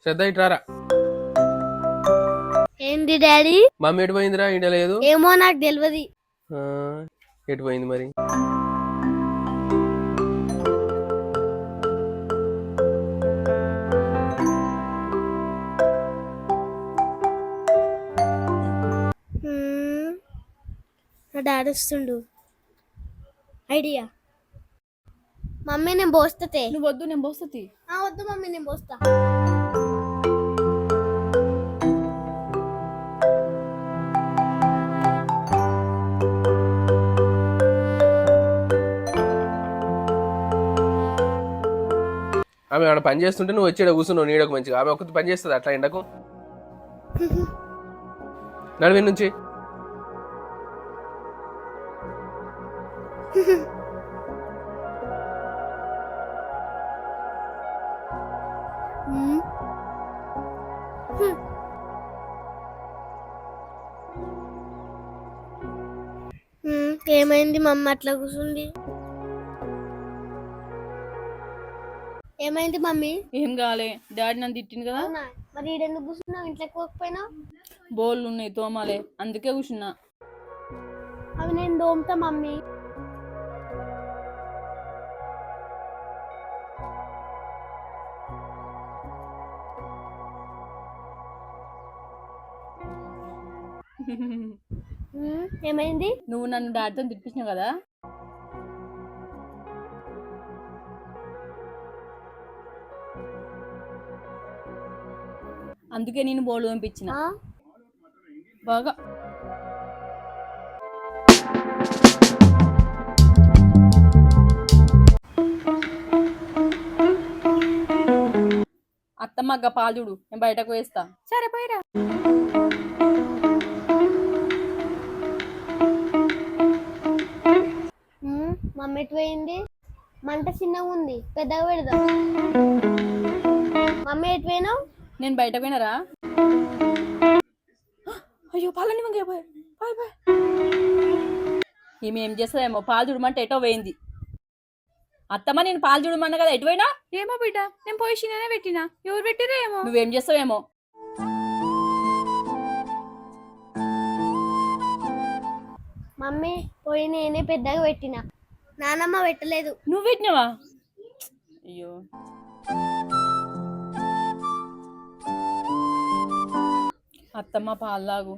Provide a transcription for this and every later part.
శ్రద్ధ ఇట్రారా. ఏంది daddy? Mummy ఎటు పోయిందిరా? ఇంట లేదు. ఏమో నాకు తెలియదు. ఎటు పోయింది మరి? నా డాడీ వస్తుండు. ఐడియా. మమ్మీ నేను పోస్తే. నువ్వు వద్దు, నేను పోస్తుంది. వద్దు మమ్మీ నేను పోస్తా. ఆమె ఆడ పని చేస్తుంటే నువ్వు వచ్చి కూర్చున్నావు నీడకు మంచిగా. ఆమె ఒక్కటి పని చేస్తుంది అట్లా ఎండకు. నడివి నుంచి ఏమైంది మమ్మీ అట్లా కూర్చుంది? ఏమైంది మమ్మీ? ఏం కాలే, డాడీ నన్ను తిట్టింది కదా. మరి ఈడెందుకు కూర్చున్నావు? ఇంట్లో పోకపోయినా? బోళ్ళు ఉన్నాయి తోమాలే, అందుకే కూర్చున్నా. అవి నేను దోమతా మమ్మీ. ఏమైంది? నువ్వు నన్ను డాడీతో తిప్పించినావు కదా. అందుకే నేను బోళ్ళు పంపించిన బాగా. అత్తమ్మగ్గ పాలుడు, నేను బయటకు వేస్తా. సరే పోయిరా. మమ్మీ ఎటు పోయింది? మంట చిన్నగా ఉంది, పెద్దగా పెడదాం. మమ్మీ ఎటు పోయినావు? నేను బయటకు పోయినరా? అయ్యో పాలని మంగ పోయి. ఈమె ఏం చేస్తుందేమో, పాలు చూడమంటే ఎటో పోయింది. అత్తమ్మ నేను పాలు చూడమన్నా కదా, ఎటు పోయినా? ఏమో బిడ్డ, నేను పోయి పెట్టినా. ఎవరు పెట్టిరా ఏమో. నువ్వేం చేస్తావేమో. మమ్మీ పోయి నేనే పెద్దగా పెట్టినా, నానమ్మ పెట్టలేదు. నువ్వు పెట్టినావా? అయ్యో అత్తమ్మ పాలు తాగు.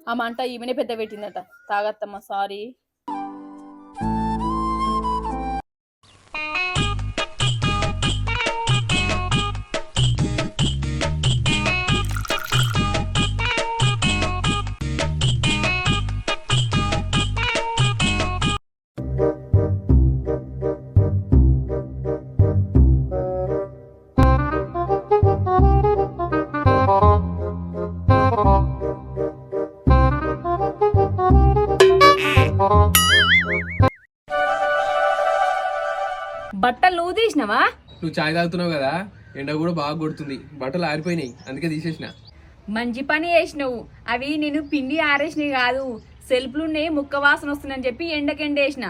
ఆ మంట ఈమెనే పెద్ద పెట్టిందట. తాగత్తమ్మ, సారీ. బట్టలు నువ్వు తీసినావా? నువ్వు చాయ్ తాగుతున్నావు కదా, ఎండ కూడా బాగా కొడుతుంది, బట్టలు ఆరిపోయినాయి, అందుకే తీసేసిన. మంచి పని చేసినావు. అవి నేను పిండి ఆరేసినవి కాదు, సెల్ఫ్లున్నాయి, ముక్క వాసన వస్తుందని చెప్పి ఎండకెండేసిన.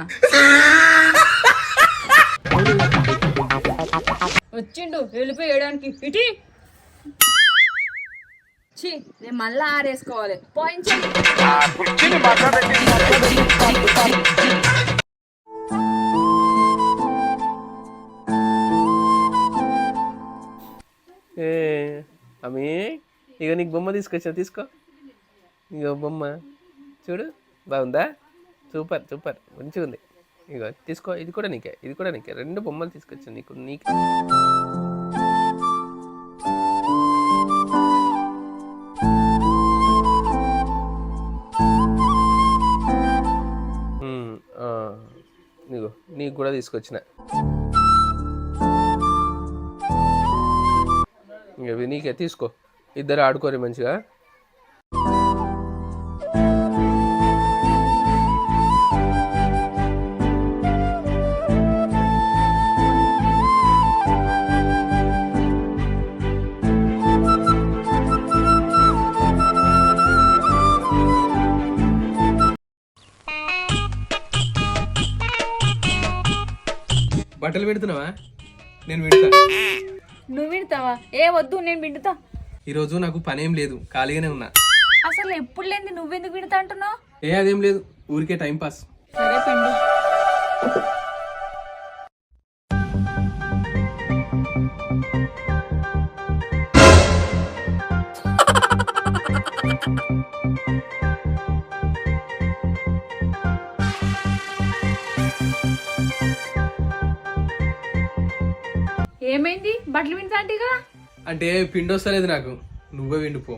వచ్చిండు వెళ్ళిపోయడానికి. ఇటీ నేను మళ్ళా ఆరేసుకోవాలి. పోయించు. అమ్మి ఇక నీకు బొమ్మ తీసుకొచ్చా, తీసుకో. ఇక బొమ్మ చూడు, బాగుందా? సూపర్ సూపర్, మంచిగా ఉంది. ఇక తీసుకో, ఇది కూడా నీకే, ఇది కూడా నీకే. 2 బొమ్మలు తీసుకొచ్చాను నీకే. నీకు కూడా తీసుకొచ్చిన. ఇవి నీకే, తీసుకో. ఇద్దరు ఆడుకోరు మంచిగా. బట్టలు పెడుతున్నావా? నేను పెడతా. నువ్వు వింటావా? ఏ వద్దు, నేను వింటుతా. ఈరోజు నాకు పనేం లేదు, ఖాళీగానే ఉన్నా. అసలు ఎప్పుడు లేని నువ్వెందుకు వింటా అంటున్నావు? అదేం లేదు, ఊరికే టైం పాస్. సరే పిండు. ఏమైంది? బట్టలు వింటా అంటే కదా. అంటే పిండి వస్తలేదు నాకు, నువ్వే విండిపో.